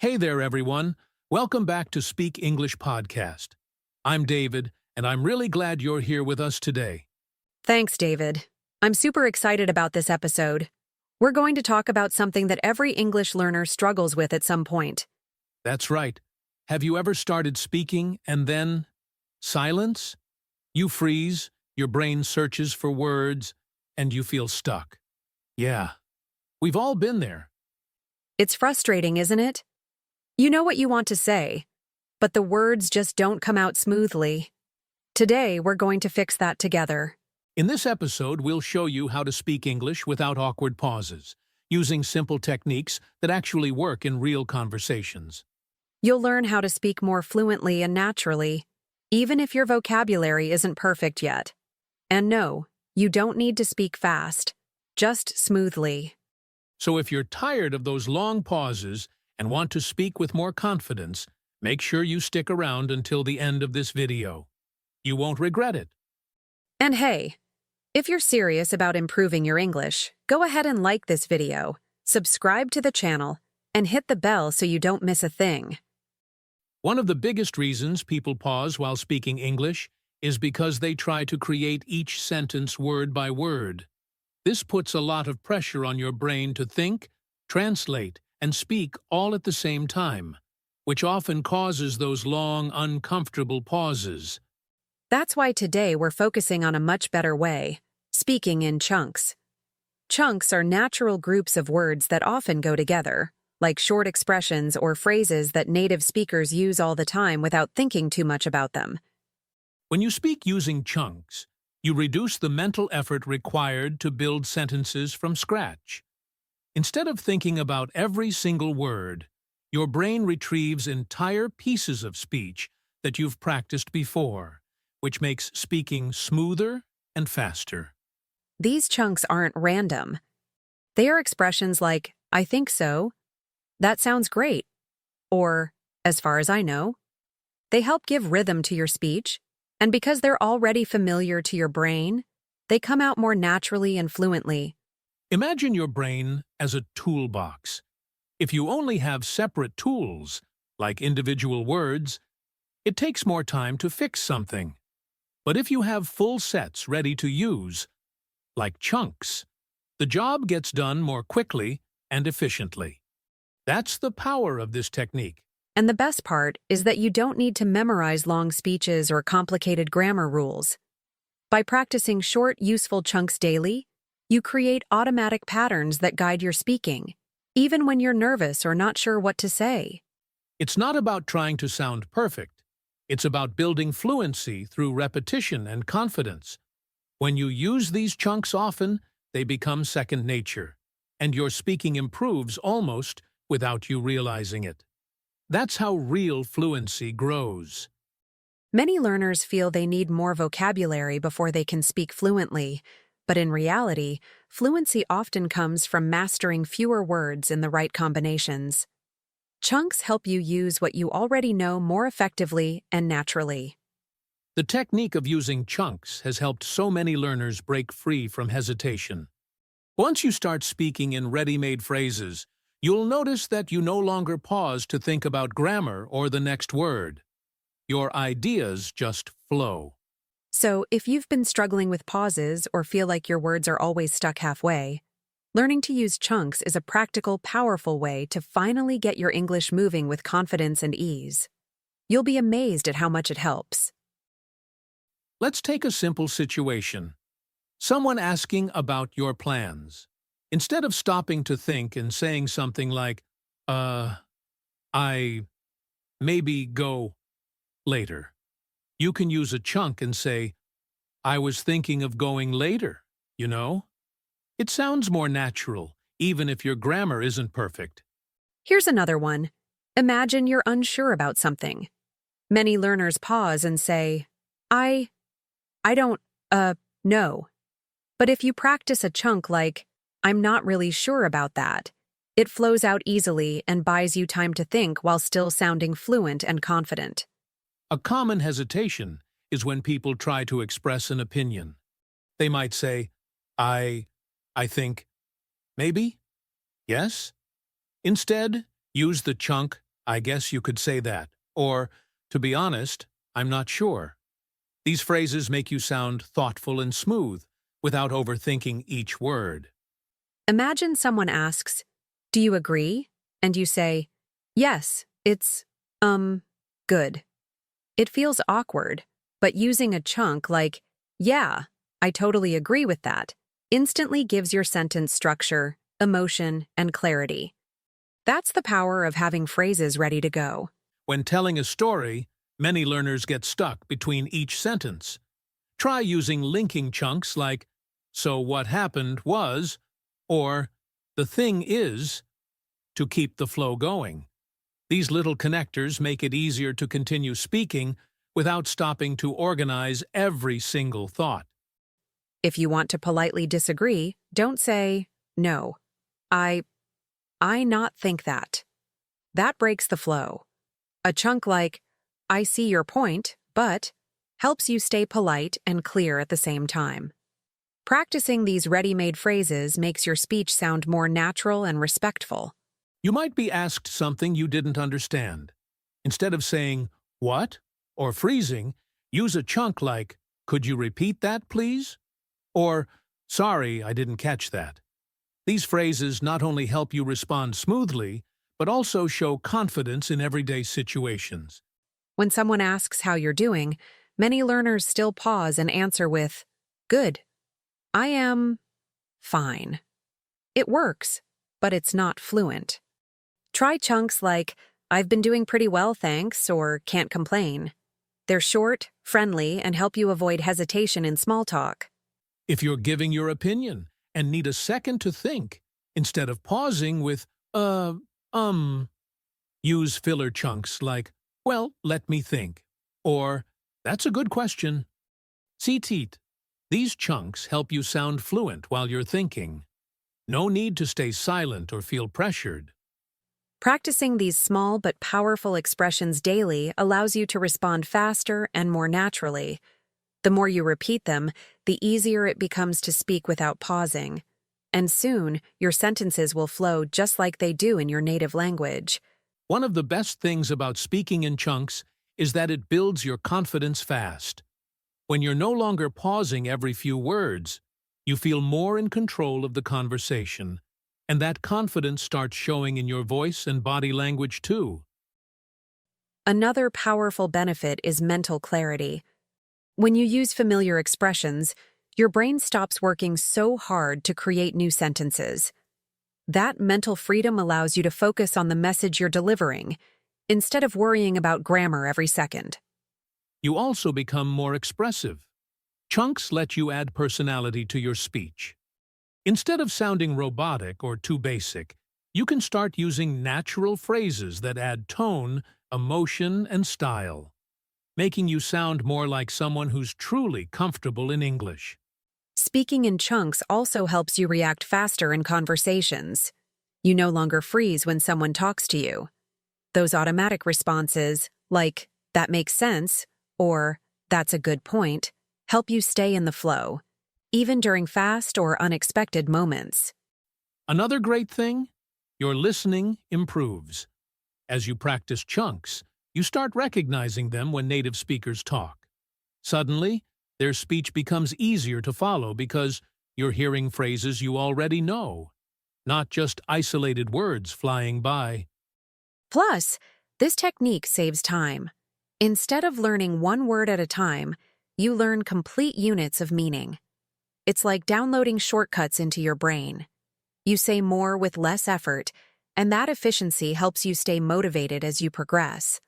Hey there, everyone. Welcome back to Speak English Podcast. I'm David, and I'm really glad you're here with us today. Thanks, David. I'm super excited about this episode. We're going to talk about something that every English learner struggles with at some point. That's right. Have you ever started speaking and then silence? You freeze, your brain searches for words, and you feel stuck. Yeah, we've all been there. It's frustrating, isn't it? You know what you want to say, but the words just don't come out smoothly. Today, we're going to fix that together. In this episode, we'll show you how to speak English without awkward pauses, using simple techniques that actually work in real conversations. You'll learn how to speak more fluently and naturally, even if your vocabulary isn't perfect yet. And no, you don't need to speak fast, just smoothly. So if you're tired of those long pauses and want to speak with more confidence, make sure you stick around until the end of this video. You won't regret it. And hey, if you're serious about improving your English, go ahead and like this video, subscribe to the channel, and hit the bell so you don't miss a thing. One of the biggest reasons people pause while speaking English is because they try to create each sentence word by word. This puts a lot of pressure on your brain to think, translate, and speak all at the same time, which often causes those long, uncomfortable pauses. That's why today we're focusing on a much better way, speaking in chunks. Chunks are natural groups of words that often go together, like short expressions or phrases that native speakers use all the time without thinking too much about them. When you speak using chunks, you reduce the mental effort required to build sentences from scratch. Instead of thinking about every single word, your brain retrieves entire pieces of speech that you've practiced before, which makes speaking smoother and faster. These chunks aren't random. They are expressions like, I think so, that sounds great, or, as far as I know. They help give rhythm to your speech, and because they're already familiar to your brain, they come out more naturally and fluently. Imagine your brain as a toolbox. If you only have separate tools, like individual words, it takes more time to fix something. But if you have full sets ready to use, like chunks, the job gets done more quickly and efficiently. That's the power of this technique. And the best part is that you don't need to memorize long speeches or complicated grammar rules. By practicing short, useful chunks daily, you create automatic patterns that guide your speaking, even when you're nervous or not sure what to say. It's not about trying to sound perfect. It's about building fluency through repetition and confidence. When you use these chunks often, they become second nature, and your speaking improves almost without you realizing it. That's how real fluency grows. Many learners feel they need more vocabulary before they can speak fluently, but in reality, fluency often comes from mastering fewer words in the right combinations. Chunks help you use what you already know more effectively and naturally. The technique of using chunks has helped so many learners break free from hesitation. Once you start speaking in ready-made phrases, you'll notice that you no longer pause to think about grammar or the next word. Your ideas just flow. So, if you've been struggling with pauses or feel like your words are always stuck halfway, learning to use chunks is a practical, powerful way to finally get your English moving with confidence and ease. You'll be amazed at how much it helps. Let's take a simple situation. Someone asking about your plans. Instead of stopping to think and saying something like, I maybe go later, you can use a chunk and say, I was thinking of going later, you know? It sounds more natural, even if your grammar isn't perfect. Here's another one. Imagine you're unsure about something. Many learners pause and say, I don't, know. But if you practice a chunk like, I'm not really sure about that, it flows out easily and buys you time to think while still sounding fluent and confident. A common hesitation is when people try to express an opinion. They might say, I think, maybe, yes? Instead, use the chunk I guess you could say that. Or, to be honest, I'm not sure. These phrases make you sound thoughtful and smooth, without overthinking each word. Imagine someone asks, "Do you agree?" And you say, "Yes, it's, good." It feels awkward, but using a chunk like, "Yeah, I totally agree with that," instantly gives your sentence structure, emotion, and clarity. That's the power of having phrases ready to go. When telling a story, many learners get stuck between each sentence. Try using linking chunks like, "So what happened was," or "The thing is," to keep the flow going. These little connectors make it easier to continue speaking without stopping to organize every single thought. If you want to politely disagree, don't say, "No, I, I not think that." That breaks the flow. A chunk like, "I see your point, but," helps you stay polite and clear at the same time. Practicing these ready-made phrases makes your speech sound more natural and respectful. You might be asked something you didn't understand. Instead of saying, "What?" or freezing, use a chunk like, "Could you repeat that, please?" Or, "Sorry, I didn't catch that." These phrases not only help you respond smoothly, but also show confidence in everyday situations. When someone asks how you're doing, many learners still pause and answer with, "Good. I am fine." It works, but it's not fluent. Try chunks like, "I've been doing pretty well, thanks," or "Can't complain." They're short, friendly, and help you avoid hesitation in small talk. If you're giving your opinion and need a second to think, instead of pausing with, um, use filler chunks like, "Well, let me think," or "That's a good question." See teat. These chunks help you sound fluent while you're thinking. No need to stay silent or feel pressured. Practicing these small but powerful expressions daily allows you to respond faster and more naturally. The more you repeat them, the easier it becomes to speak without pausing. And soon, your sentences will flow just like they do in your native language. One of the best things about speaking in chunks is that it builds your confidence fast. When you're no longer pausing every few words, you feel more in control of the conversation, and that confidence starts showing in your voice and body language too. Another powerful benefit is mental clarity. When you use familiar expressions, your brain stops working so hard to create new sentences. That mental freedom allows you to focus on the message you're delivering, instead of worrying about grammar every second. You also become more expressive. Chunks let you add personality to your speech. Instead of sounding robotic or too basic, you can start using natural phrases that add tone, emotion, and style, making you sound more like someone who's truly comfortable in English. Speaking in chunks also helps you react faster in conversations. You no longer freeze when someone talks to you. Those automatic responses, like, "That makes sense," or "That's a good point," help you stay in the flow, even during fast or unexpected moments. Another great thing? Your listening improves. As you practice chunks, you start recognizing them when native speakers talk. Suddenly, their speech becomes easier to follow because you're hearing phrases you already know, not just isolated words flying by. Plus, this technique saves time. Instead of learning one word at a time, you learn complete units of meaning. It's like downloading shortcuts into your brain. You say more with less effort, and that efficiency helps you stay motivated as you progress.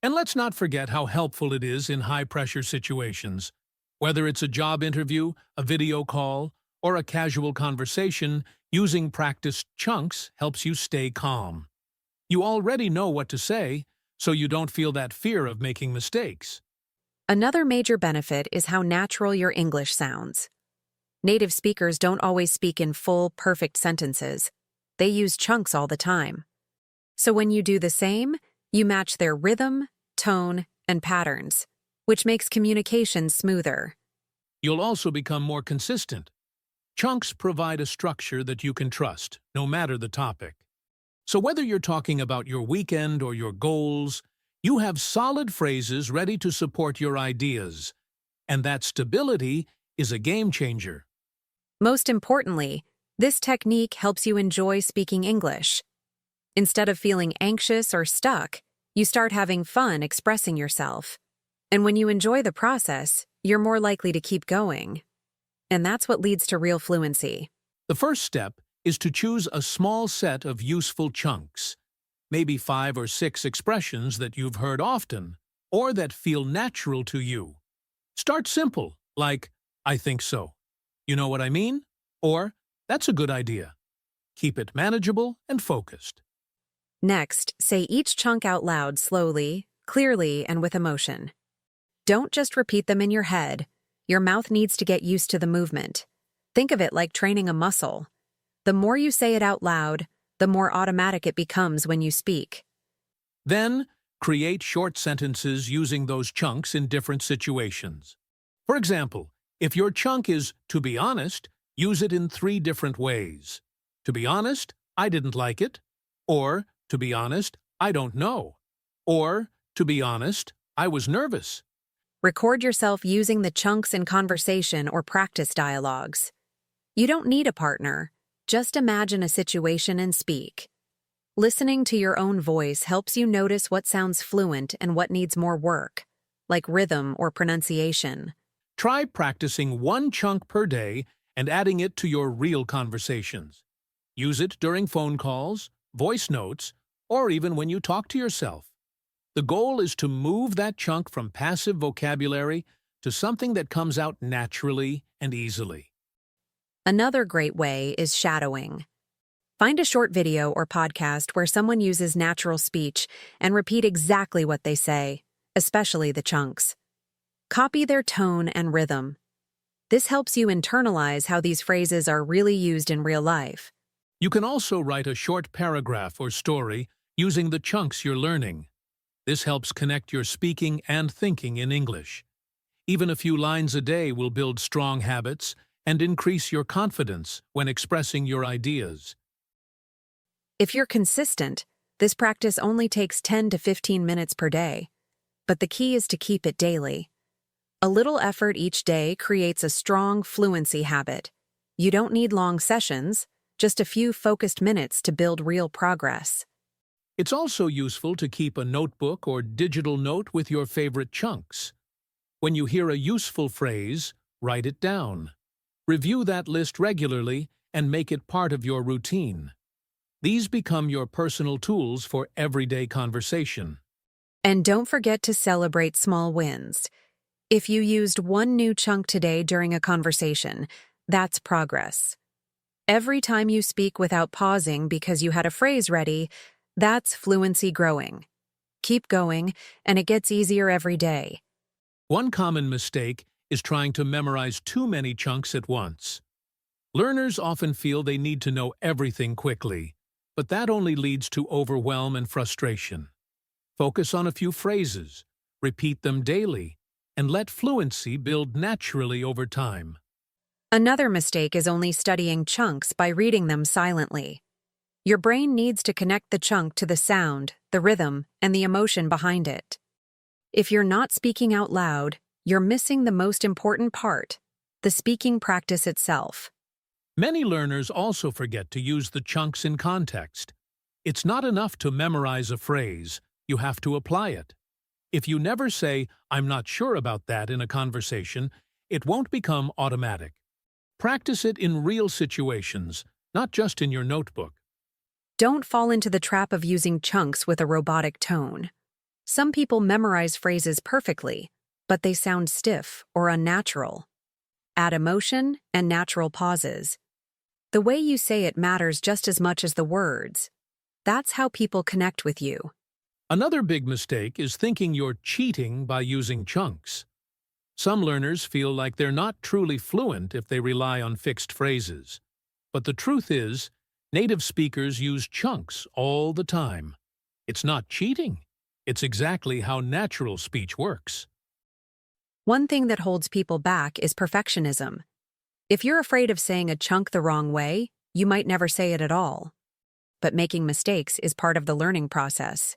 And let's not forget how helpful it is in high-pressure situations. Whether it's a job interview, a video call, or a casual conversation, using practiced chunks helps you stay calm. You already know what to say, so you don't feel that fear of making mistakes. Another major benefit is how natural your English sounds. Native speakers don't always speak in full, perfect sentences. They use chunks all the time. So when you do the same, you match their rhythm, tone, and patterns, which makes communication smoother. You'll also become more consistent. Chunks provide a structure that you can trust, no matter the topic. So whether you're talking about your weekend or your goals, you have solid phrases ready to support your ideas. And that stability is a game changer. Most importantly, this technique helps you enjoy speaking English. Instead of feeling anxious or stuck, you start having fun expressing yourself. And when you enjoy the process, you're more likely to keep going. And that's what leads to real fluency. The first step is to choose a small set of useful chunks, maybe 5 or 6 expressions that you've heard often or that feel natural to you. Start simple, like, I think so. You know what I mean? Or, that's a good idea. Keep it manageable and focused. Next, say each chunk out loud slowly, clearly, and with emotion. Don't just repeat them in your head. Your mouth needs to get used to the movement. Think of it like training a muscle. The more you say it out loud, the more automatic it becomes when you speak. Then, create short sentences using those chunks in different situations. For example, if your chunk is, to be honest, use it in 3 different ways. To be honest, I didn't like it. Or, to be honest, I don't know. Or, to be honest, I was nervous. Record yourself using the chunks in conversation or practice dialogues. You don't need a partner. Just imagine a situation and speak. Listening to your own voice helps you notice what sounds fluent and what needs more work, like rhythm or pronunciation. Try practicing 1 chunk per day and adding it to your real conversations. Use it during phone calls, voice notes, or even when you talk to yourself. The goal is to move that chunk from passive vocabulary to something that comes out naturally and easily. Another great way is shadowing. Find a short video or podcast where someone uses natural speech and repeat exactly what they say, especially the chunks. Copy their tone and rhythm. This helps you internalize how these phrases are really used in real life. You can also write a short paragraph or story using the chunks you're learning. This helps connect your speaking and thinking in English. Even a few lines a day will build strong habits and increase your confidence when expressing your ideas. If you're consistent, this practice only takes 10 to 15 minutes per day. But the key is to keep it daily. A little effort each day creates a strong fluency habit. You don't need long sessions, just a few focused minutes to build real progress. It's also useful to keep a notebook or digital note with your favorite chunks. When you hear a useful phrase, write it down. Review that list regularly and make it part of your routine. These become your personal tools for everyday conversation. And don't forget to celebrate small wins. If you used 1 new chunk today during a conversation, that's progress. Every time you speak without pausing because you had a phrase ready, that's fluency growing. Keep going, and it gets easier every day. One common mistake is trying to memorize too many chunks at once. Learners often feel they need to know everything quickly, but that only leads to overwhelm and frustration. Focus on a few phrases, repeat them daily, and let fluency build naturally over time. Another mistake is only studying chunks by reading them silently. Your brain needs to connect the chunk to the sound, the rhythm, and the emotion behind it. If you're not speaking out loud, you're missing the most important part, the speaking practice itself. Many learners also forget to use the chunks in context. It's not enough to memorize a phrase, you have to apply it. If you never say, I'm not sure about that in a conversation, it won't become automatic. Practice it in real situations, not just in your notebook. Don't fall into the trap of using chunks with a robotic tone. Some people memorize phrases perfectly, but they sound stiff or unnatural. Add emotion and natural pauses. The way you say it matters just as much as the words. That's how people connect with you. Another big mistake is thinking you're cheating by using chunks. Some learners feel like they're not truly fluent if they rely on fixed phrases. But the truth is, native speakers use chunks all the time. It's not cheating. It's exactly how natural speech works. One thing that holds people back is perfectionism. If you're afraid of saying a chunk the wrong way, you might never say it at all. but making mistakes is part of the learning process.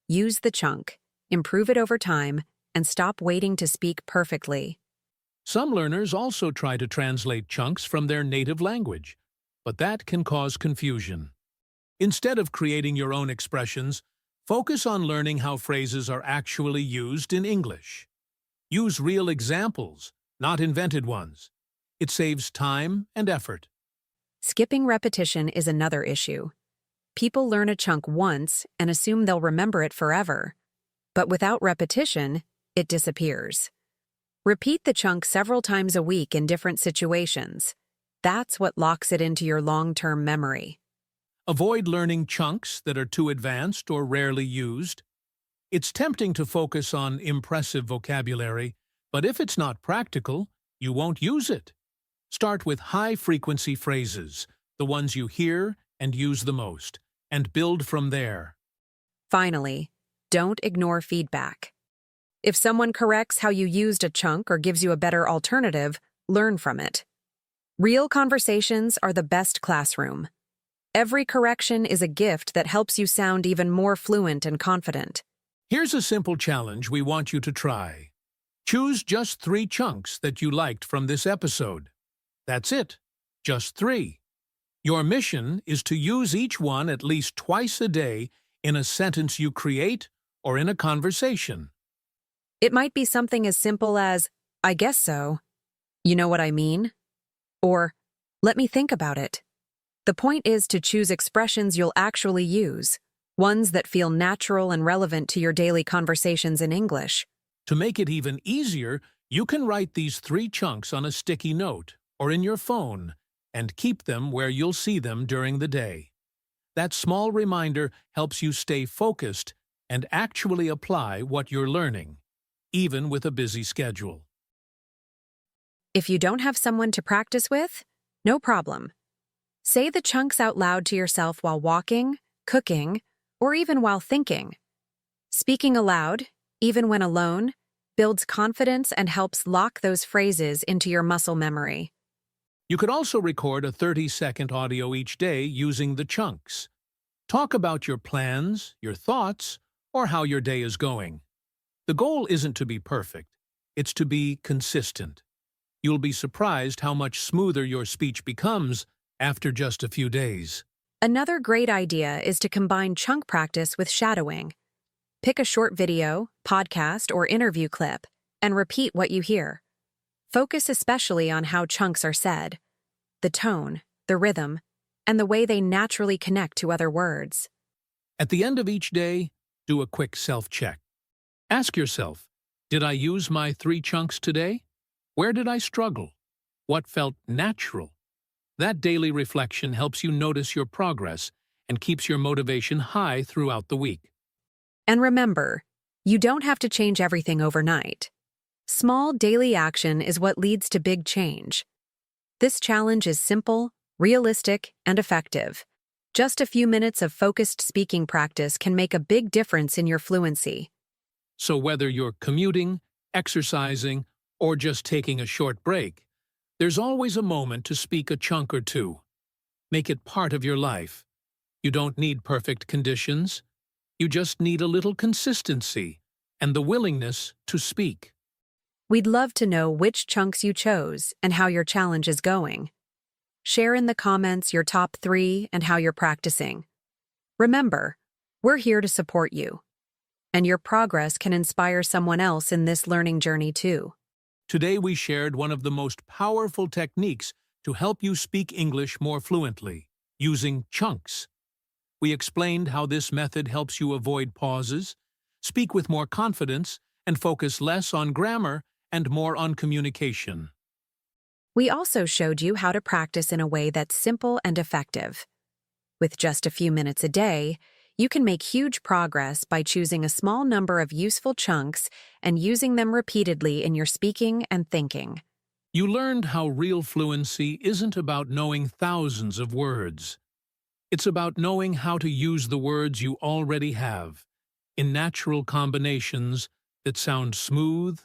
Use the chunk, improve it over time, and stop waiting to speak perfectly. Some learners also try to translate chunks from their native language, but that can cause confusion. Instead of creating your own expressions, focus on learning how phrases are actually used in English. Use real examples, not invented ones. It saves time and effort. Skipping repetition is another issue. People learn a chunk once and assume they'll remember it forever. But without repetition, it disappears. Repeat the chunk several times a week in different situations. That's what locks it into your long-term memory. Avoid learning chunks that are too advanced or rarely used. It's tempting to focus on impressive vocabulary, but if it's not practical, you won't use it. Start with high-frequency phrases, the ones you hear and use the most, and build from there. Finally, don't ignore feedback. If someone corrects how you used a chunk or gives you a better alternative, learn from it. Real conversations are the best classroom. Every correction is a gift that helps you sound even more fluent and confident. Here's a simple challenge we want you to try. Choose just 3 chunks that you liked from this episode. That's it, just 3. Your mission is to use each one at least twice a day in a sentence you create or in a conversation. It might be something as simple as, "I guess so. You know what I mean?" Or, "Let me think about it." The point is to choose expressions you'll actually use, ones that feel natural and relevant to your daily conversations in English. To make it even easier, you can write these 3 chunks on a sticky note or in your phone and keep them where you'll see them during the day. That small reminder helps you stay focused and actually apply what you're learning, even with a busy schedule. If you don't have someone to practice with, no problem. Say the chunks out loud to yourself while walking, cooking, or even while thinking. Speaking aloud, even when alone, builds confidence and helps lock those phrases into your muscle memory. You could also record a 30-second audio each day using the chunks. Talk about your plans, your thoughts, or how your day is going. The goal isn't to be perfect, it's to be consistent. You'll be surprised how much smoother your speech becomes after just a few days. Another great idea is to combine chunk practice with shadowing. Pick a short video, podcast, or interview clip and repeat what you hear. Focus especially on how chunks are said, the tone, the rhythm, and the way they naturally connect to other words. At the end of each day, do a quick self-check. Ask yourself, did I use my 3 chunks today? Where did I struggle? What felt natural? That daily reflection helps you notice your progress and keeps your motivation high throughout the week. And remember, you don't have to change everything overnight. Small daily action is what leads to big change. This challenge is simple, realistic, and effective. Just a few minutes of focused speaking practice can make a big difference in your fluency. So whether you're commuting, exercising, or just taking a short break, there's always a moment to speak a chunk or 2. Make it part of your life. You don't need perfect conditions. You just need a little consistency and the willingness to speak. We'd love to know which chunks you chose and how your challenge is going. Share in the comments your top 3 and how you're practicing. Remember, we're here to support you, and your progress can inspire someone else in this learning journey too. Today we shared one of the most powerful techniques to help you speak English more fluently, using chunks. We explained how this method helps you avoid pauses, speak with more confidence, and focus less on grammar and more on communication. We also showed you how to practice in a way that's simple and effective. With just a few minutes a day, you can make huge progress by choosing a small number of useful chunks and using them repeatedly in your speaking and thinking. You learned how real fluency isn't about knowing thousands of words. It's about knowing how to use the words you already have in natural combinations that sound smooth,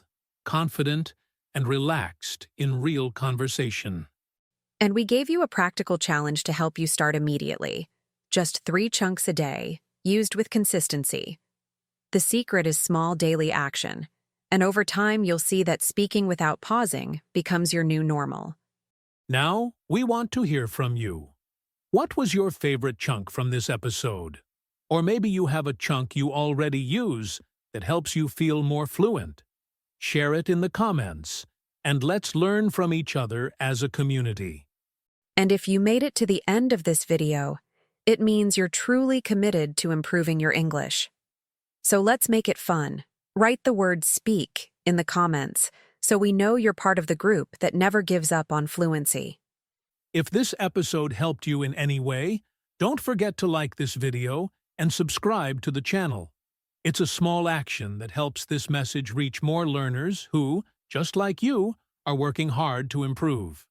confident, and relaxed in real conversation. And we gave you a practical challenge to help you start immediately. just 3 chunks a day, used with consistency. The secret is small daily action, and over time you'll see that speaking without pausing becomes your new normal. Now, we want to hear from you. What was your favorite chunk from this episode? Or maybe you have a chunk you already use that helps you feel more fluent. Share it in the comments, and let's learn from each other as a community. And if you made it to the end of this video, it means you're truly committed to improving your English. So let's make it fun. Write the word "speak" in the comments so we know you're part of the group that never gives up on fluency. If this episode helped you in any way, don't forget to like this video and subscribe to the channel. It's a small action that helps this message reach more learners who, just like you, are working hard to improve.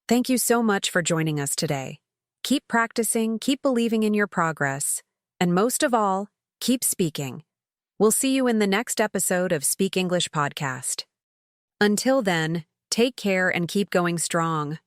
Thank you so much for joining us today. Keep practicing, keep believing in your progress, and most of all, keep speaking. We'll see you in the next episode of Speak English Podcast. Until then, take care and keep going strong.